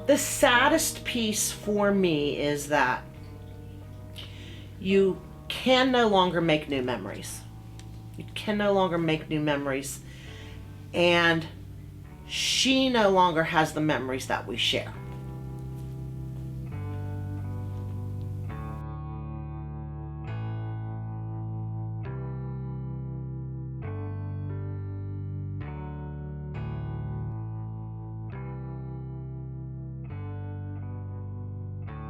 The saddest piece for me is that you can no longer make new memories. You can no longer make new memories, and she no longer has the memories that we share.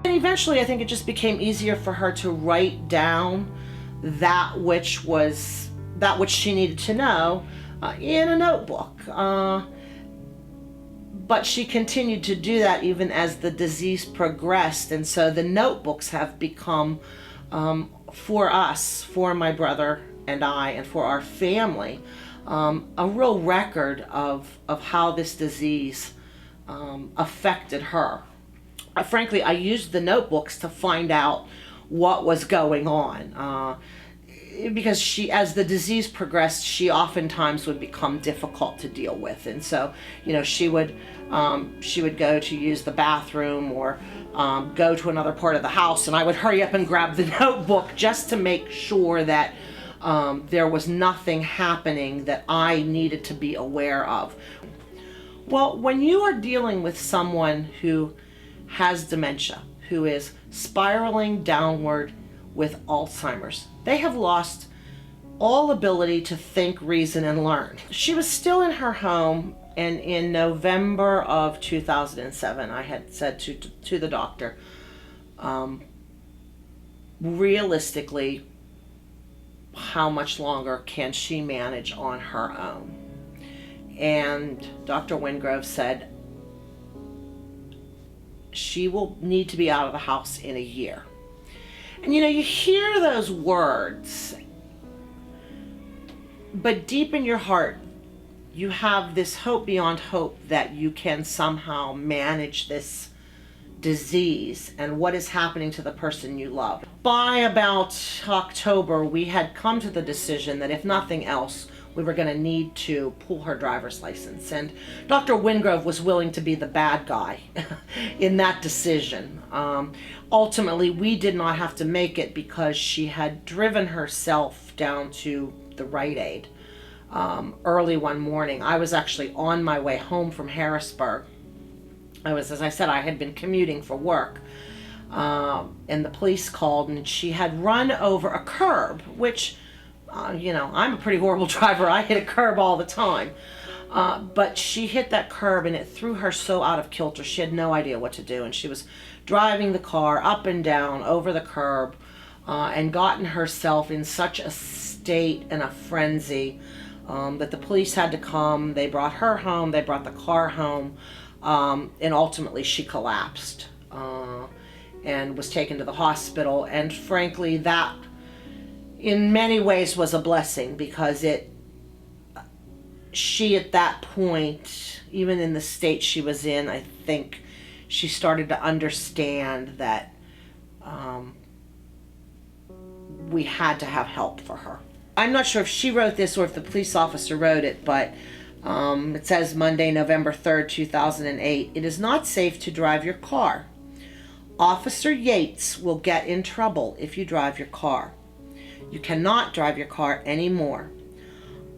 And eventually I think it just became easier for her to write down that which she needed to know in a notebook. But she continued to do that even as the disease progressed, and so the notebooks have become, for us, for my brother and I, and for our family, a real record of how this disease affected her. Frankly, I used the notebooks to find out what was going on. Because as the disease progressed, she oftentimes would become difficult to deal with, and so she would go to use the bathroom or go to another part of the house, and I would hurry up and grab the notebook just to make sure that there was nothing happening that I needed to be aware of. Well, when you are dealing with someone who has dementia, who is spiraling downward with Alzheimer's, they have lost all ability to think, reason, and learn. She was still in her home, and in November of 2007, I had said to the doctor, realistically, how much longer can she manage on her own? And Dr. Wingrove said, she will need to be out of the house in a year. And you hear those words, but deep in your heart, you have this hope beyond hope that you can somehow manage this disease and what is happening to the person you love. By about October, we had come to the decision that if nothing else, we were going to need to pull her driver's license. And Dr. Wingrove was willing to be the bad guy in that decision. Ultimately, we did not have to make it because she had driven herself down to the Rite Aid early one morning. I was actually on my way home from Harrisburg. As I said, I had been commuting for work. And the police called, and she had run over a curb, which, I'm a pretty horrible driver. I hit a curb all the time. But she hit that curb, and it threw her so out of kilter. She had no idea what to do, and she was driving the car up and down over the curb and gotten herself in such a state and a frenzy that the police had to come. They brought her home. They brought the car home. And ultimately she collapsed and was taken to the hospital. And frankly, that in many ways was a blessing, because she at that point, even in the state she was in, I think she started to understand that we had to have help for her. I'm not sure if she wrote this or if the police officer wrote it, but it says Monday, November 3rd, 2008, "It is not safe to drive your car. Officer Yates will get in trouble if you drive your car. You cannot drive your car anymore.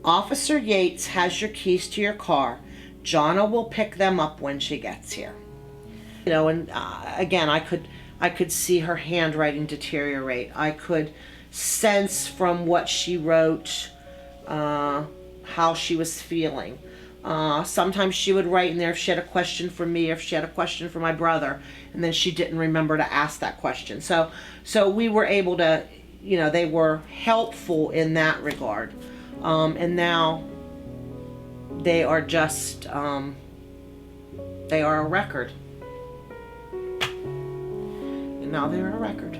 Officer Yates has your keys to your car. Johnna will pick them up when she gets here." And again, I could see her handwriting deteriorate. I could sense from what she wrote how she was feeling. Sometimes she would write in there if she had a question for me or if she had a question for my brother, and then she didn't remember to ask that question. So we were able to, they were helpful in that regard. And now they are just, they are a record. And now they're a record.